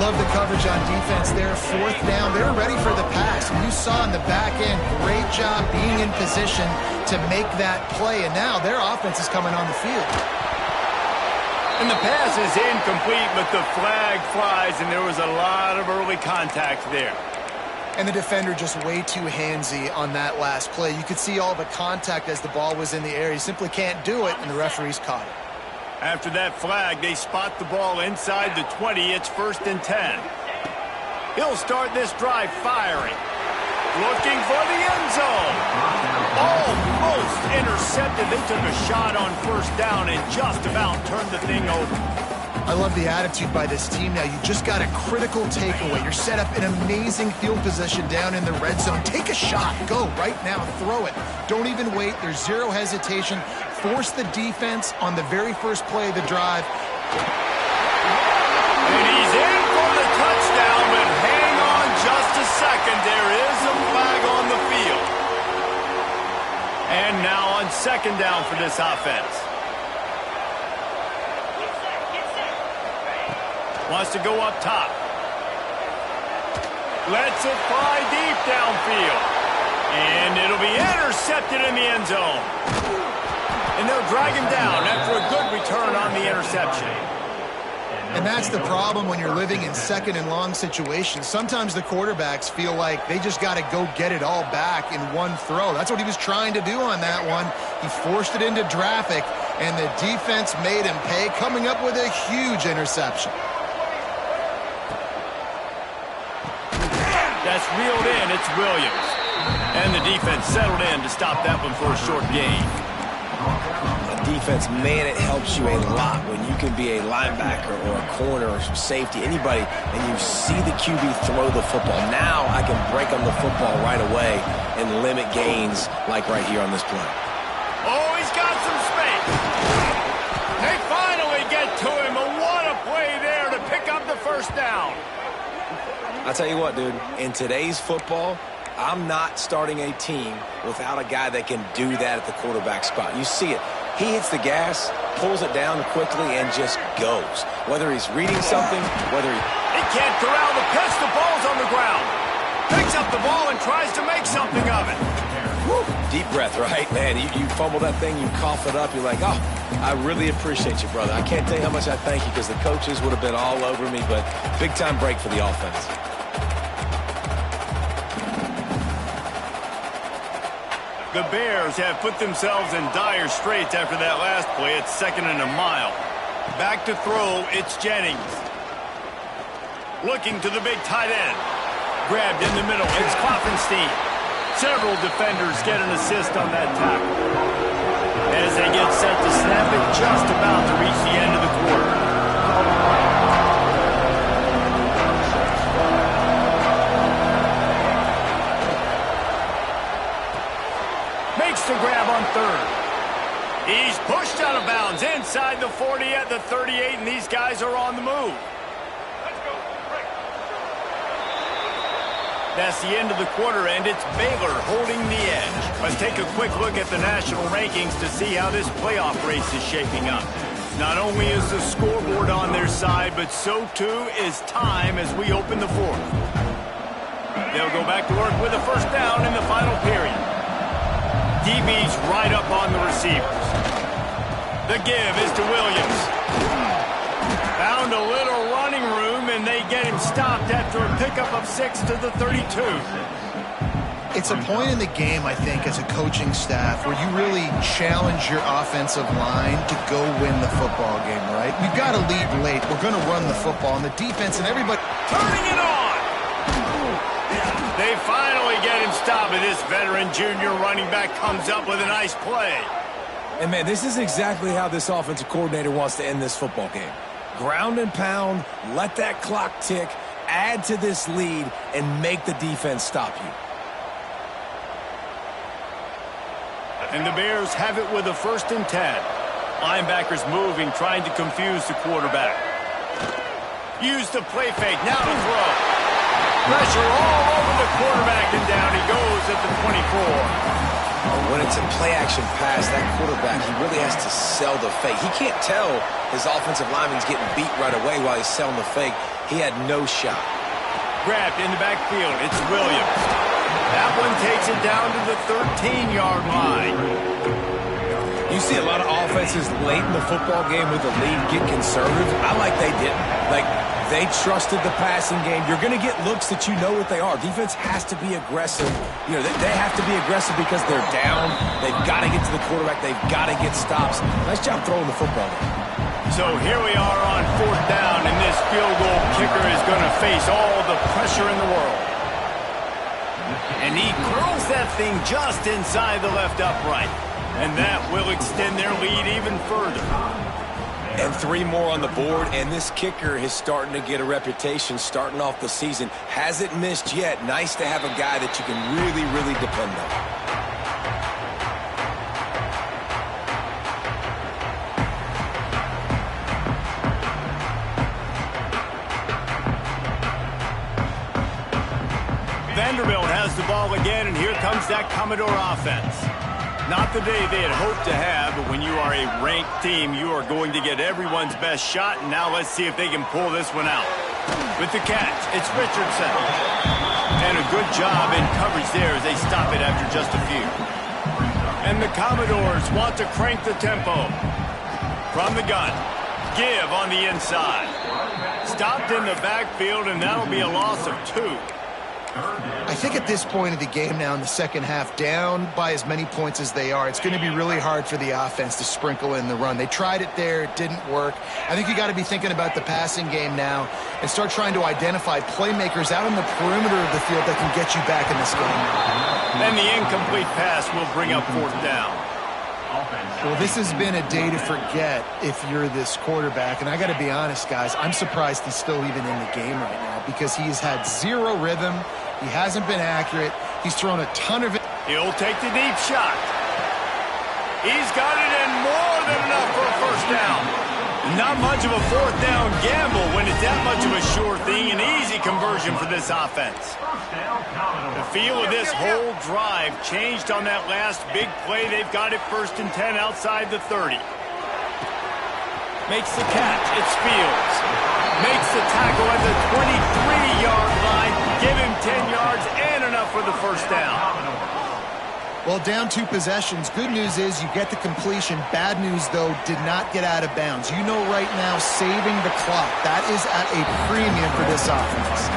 Love the coverage on defense there. 4th down. They're ready for the pass. And you saw in the back end, great job being in position to make that play. And now their offense is coming on the field. And the pass is incomplete, but the flag flies, and there was a lot of early contact there. And the defender just way too handsy on that last play. You could see all the contact as the ball was in the air. He simply can't do it, and the referee's caught it. After that flag, they spot the ball inside the 20. It's 1st and 10. He'll start this drive firing. Looking for the end zone. Almost intercepted. They took a shot on first down and just about turned the thing over. I love the attitude by this team now. You just got a critical takeaway. You're set up in amazing field position down in the red zone. Take a shot. Go right now. Throw it. Don't even wait. There's zero hesitation. Force the defense on the very first play of the drive. And he's in for the touchdown, but hang on just a second. There is a flag on the field. And now on second down for this offense. Wants to go up top. Lets it fly deep downfield. And it'll be intercepted in the end zone. And they'll drag him down after a good return on the interception. And that's the problem when you're living in second and long situations. Sometimes the quarterbacks feel like they just got to go get it all back in one throw. That's what he was trying to do on that one. He forced it into traffic, and the defense made him pay, coming up with a huge interception. That's reeled in. It's Williams. And the defense settled in to stop that one for a short gain. Defense, man, it helps you a lot when you can be a linebacker or a corner or some safety, anybody, and you see the QB throw the football. Now I can break on the football right away and limit gains like right here on this play. Oh, he's got some space. They finally get to him. And what a play there to pick up the first down. I'll tell you what, dude, in today's football, I'm not starting a team without a guy that can do that at the quarterback spot. You see it. He hits the gas, pulls it down quickly, and just goes. Whether he's reading something, whether he can't corral the pitch. The ball's on the ground. Picks up the ball and tries to make something of it. Woo. Deep breath, right? Man, you fumble that thing, you cough it up, you're like, oh, I really appreciate you, brother. I can't tell you how much I thank you because the coaches would have been all over me, but big-time break for the offense. The Bears have put themselves in dire straits after that last play. It's 2nd and a mile. Back to throw, it's Jennings. Looking to the big tight end. Grabbed in the middle, it's Klopfenstein. Several defenders get an assist on that tackle. As they get set to snap it, just about to reach the end of the quarter. To grab on third. He's pushed out of bounds inside the 40 at the 38, and these guys are on the move. That's the end of the quarter, and it's Baylor holding the edge. Let's take a quick look at the national rankings to see how this playoff race is shaping up. Not only is the scoreboard on their side, but so too is time as we open the fourth. They'll go back to work with a first down in the final period. DB's right up on the receivers. The give is to Williams. Found a little running room, and they get him stopped after a pickup of 6 to the 32. It's a point in the game, I think, as a coaching staff where you really challenge your offensive line to go win the football game, right? We've got to lead late. We're going to run the football, and the defense and everybody... Turning it on! They finally get him stopped, and this veteran junior running back comes up with a nice play. And, man, this is exactly how this offensive coordinator wants to end this football game. Ground and pound, let that clock tick, add to this lead, and make the defense stop you. And the Bears have it with a 1st and 10. Linebackers moving, trying to confuse the quarterback. Use the play fake, now to throw. Pressure all over the quarterback, and down he goes at the 24. When it's a play-action pass, that quarterback, he really has to sell the fake. He can't tell his offensive lineman's getting beat right away while he's selling the fake. He had no shot. Grabbed in the backfield, it's Williams. That one takes it down to the 13-yard line. You see a lot of offenses late in the football game with the lead get conservative. I like they didn't. Like, they trusted the passing game. You're going to get looks that you know what they are. Defense has to be aggressive. You know, they have to be aggressive because they're down. They've got to get to the quarterback. They've got to get stops. Nice job throwing the football. So here we are on 4th down, and this field goal kicker is going to face all the pressure in the world. And he curls that thing just inside the left upright. And that will extend their lead even further. And 3 more on the board, and this kicker is starting to get a reputation starting off the season. Hasn't missed yet. Nice to have a guy that you can really, really depend on. Vanderbilt has the ball again, and here comes that Commodore offense. Not the day they had hoped to have, but when you are a ranked team, you are going to get everyone's best shot, and now let's see if they can pull this one out. With the catch, it's Richardson. And a good job in coverage there as they stop it after just a few. And the Commodores want to crank the tempo. From the gun, give on the inside. Stopped in the backfield, and that'll be a loss of 2. I think at this point of the game now in the second half, down by as many points as they are, it's going to be really hard for the offense to sprinkle in the run. They tried it there. It didn't work. I think you got to be thinking about the passing game now and start trying to identify playmakers out on the perimeter of the field that can get you back in this game. And the incomplete pass will bring up 4th down. Well, this has been a day to forget if you're this quarterback. And I got to be honest, guys, I'm surprised he's still even in the game right now because he's had 0 rhythm. He hasn't been accurate. He's thrown a ton of it. He'll take the deep shot. He's got it in more than enough for a 1st down. Not much of a 4th down gamble when it's that much of a sure thing. An easy conversion for this offense. The feel of this whole drive changed on that last big play. They've got it 1st and 10 outside the 30. Makes the catch. It's Fields. Makes the tackle at the 23-yard line. Give him 10 yards and enough for the 1st down. Well, down 2 possessions. Good news is you get the completion. Bad news, though, did not get out of bounds. You know right now, saving the clock. That is at a premium for this offense.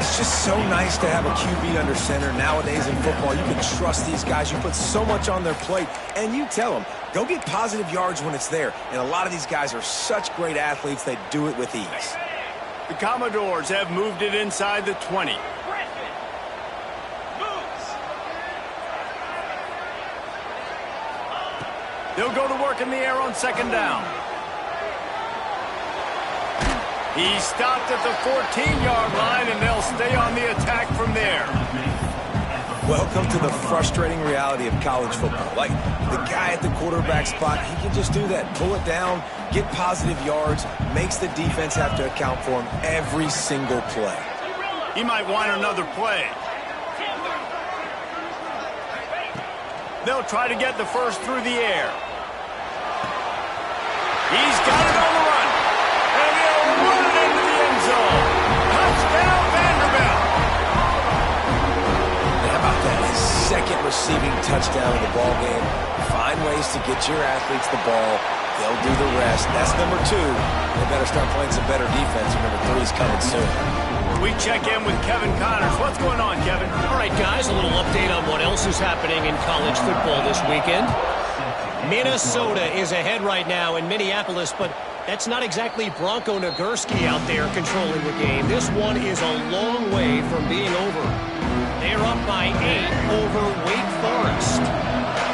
It's just so nice to have a QB under center. Nowadays in football, you can trust these guys. You put so much on their plate, and you tell them, go get positive yards when it's there. And a lot of these guys are such great athletes, they do it with ease. The Commodores have moved it inside the 20. They'll go to work in the air on 2nd down. He stopped at the 14-yard line, and they'll stay on the attack from there. Welcome to the frustrating reality of college football. Like, the guy at the quarterback spot, he can just do that. Pull it down, get positive yards, makes the defense have to account for him every single play. He might want another play. They'll try to get the 1st through the air. He's got it on the run. And he'll run it into the end zone. Touchdown, Vanderbilt. How about that? His 2nd receiving touchdown of the ball game. Find ways to get your athletes the ball. They'll do the rest. That's number 2. They better start playing some better defense. Number 3 is coming soon. We check in with Kevin Connors. What's going on, Kevin? All right, guys, a little update on what else is happening in college football this weekend. Minnesota is ahead right now in Minneapolis, but that's not exactly Bronco Nagurski out there controlling the game. This one is a long way from being over. They're up by 8 over Wake Forest.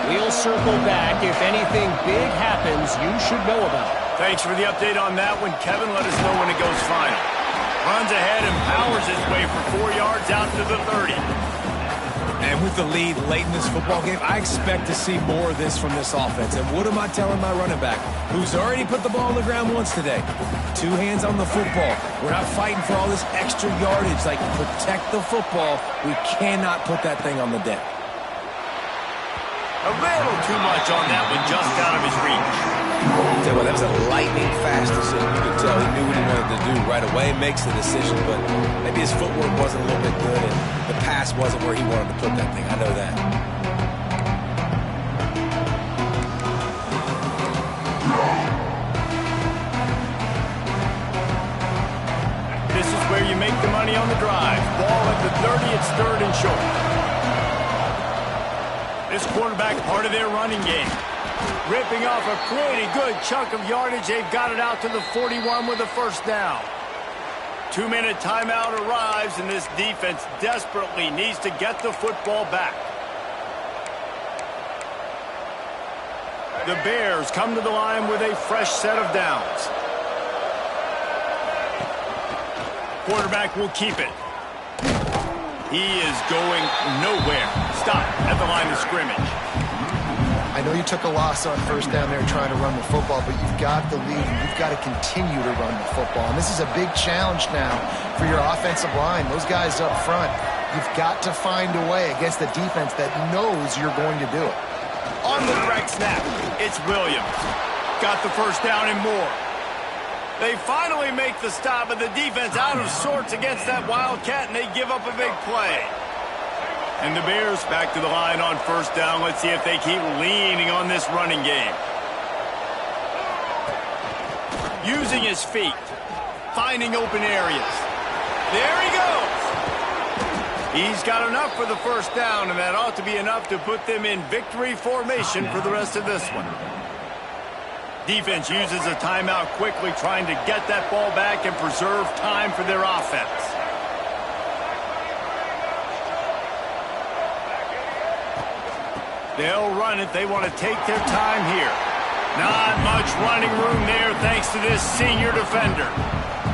We'll circle back. If anything big happens, you should know about it. Thanks for the update on that one, Kevin. Let us know when it goes final. Runs ahead and powers his way for 4 yards out to the 30. And with the lead late in this football game, I expect to see more of this from this offense. And what am I telling my running back, who's already put the ball on the ground once today? 2 hands on the football. We're not fighting for all this extra yardage. Like, protect the football. We cannot put that thing on the deck. A little too much on that one, just out of his reach. Tell you what, that was a lightning fast decision. You could tell he knew what he wanted to do right away. Makes the decision, but maybe his footwork wasn't a little bit good, and the pass wasn't where he wanted to put that thing. I know that. This is where you make the money on the drive. Ball at the 30, it's 3rd and short. This quarterback part of their running game. Ripping off a pretty good chunk of yardage. They've got it out to the 41 with a first down. 2-minute timeout arrives, and this defense desperately needs to get the football back. The Bears come to the line with a fresh set of downs. Quarterback will keep it. He is going nowhere. Stop at the line of scrimmage. I know you took a loss on first down there trying to run the football, but you've got the lead, and you've got to continue to run the football. And this is a big challenge now for your offensive line. Those guys up front, you've got to find a way against the defense that knows you're going to do it. On the direct snap, it's Williams. Got the first down and more. They finally make the stop, but the defense out of sorts against that Wildcat, and they give up a big play. And the Bears back to the line on first down. Let's see if they keep leaning on this running game. Using his feet. Finding open areas. There he goes. He's got enough for the first down, and that ought to be enough to put them in victory formation for the rest of this one. Defense uses a timeout quickly, trying to get that ball back and preserve time for their offense. They'll run it. They want to take their time here. Not much running room there thanks to this senior defender.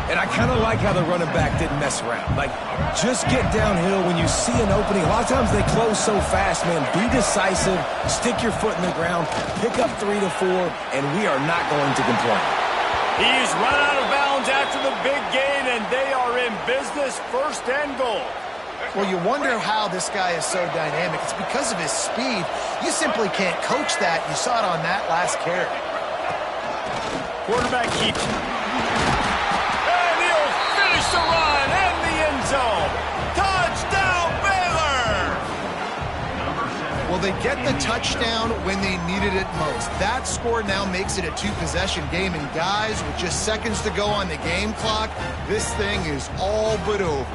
And I kind of like how the running back didn't mess around. Like, just get downhill when you see an opening. A lot of times they close so fast, man. Be decisive, stick your foot in the ground, pick up 3 to 4, and we are not going to complain. He's run out of bounds after the big gain, and they are in business, first and goal. Well, you wonder how this guy is so dynamic. It's because of his speed. You simply can't coach that. You saw it on that last carry. Quarterback keeps it. And he'll finish the run and the end zone. Touchdown, Baylor! Well, they get the touchdown when they needed it most. That score now makes it a 2-possession game. And guys, with just seconds to go on the game clock, this thing is all but over.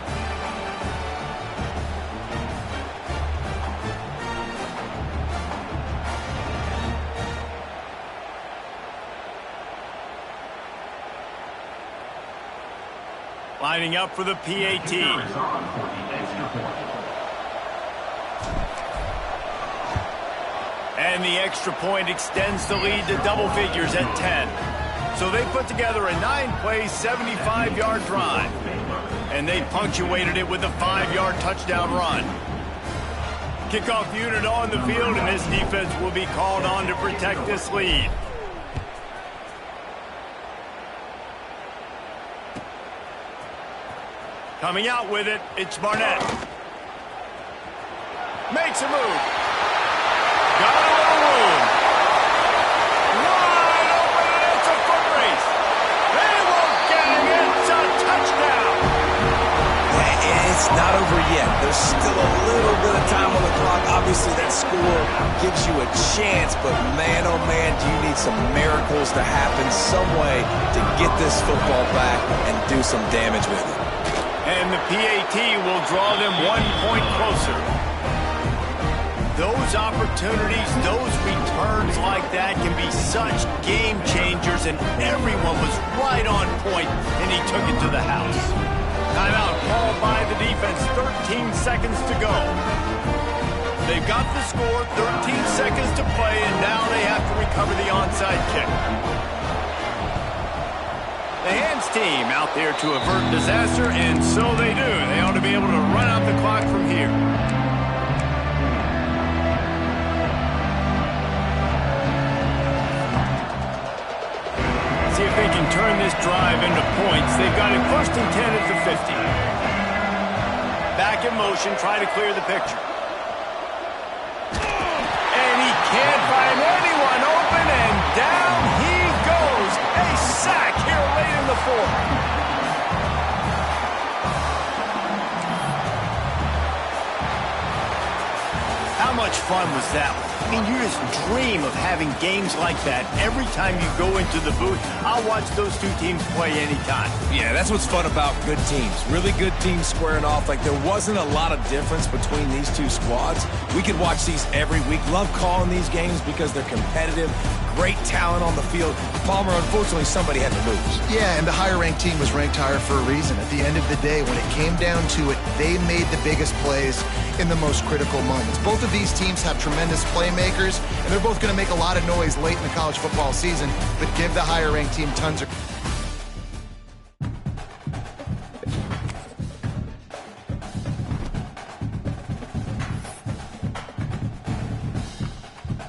Lining up for the PAT. And the extra point extends the lead to double figures at 10. So they put together a 9-play, 75-yard drive. And they punctuated it with a 5-yard touchdown run. Kickoff unit on the field, and this defense will be called on to protect this lead. Coming out with it, it's Barnett. Makes a move. Got a little room. Wide open, and it's a foot race. They won't get him. It's a touchdown. It's not over yet. There's still a little bit of time on the clock. Obviously, that score gives you a chance, but man, oh man, do you need some miracles to happen some way to get this football back and do some damage with it. And the PAT will draw them 1 point closer. Those opportunities, those returns like that can be such game changers, and everyone was right on point, and he took it to the house. Timeout called by the defense, 13 seconds to go. They've got the score, 13 seconds to play, and now they have to recover the onside kick. The hands team out there to avert disaster, and so they do. They ought to be able to run out the clock from here. See if they can turn this drive into points. They've got it first and 10 at the 50. Back in motion, try to clear the picture. And he can't find anyone open, and down he goes. A sack here late in the fourth. How much fun was that one? I mean, you just dream of having games like that every time you go into the booth. I'll watch those two teams play anytime. Yeah, that's what's fun about good teams. Really good teams squaring off. Like, there wasn't a lot of difference between these two squads. We could watch these every week. Love calling these games because they're competitive. Great talent on the field. Palmer, unfortunately, somebody had to lose. Yeah, and the higher-ranked team was ranked higher for a reason. At the end of the day, when it came down to it, they made the biggest plays in the most critical moments. Both of these teams have tremendous playmakers, and they're both going to make a lot of noise late in the college football season, but give the higher-ranked team tons of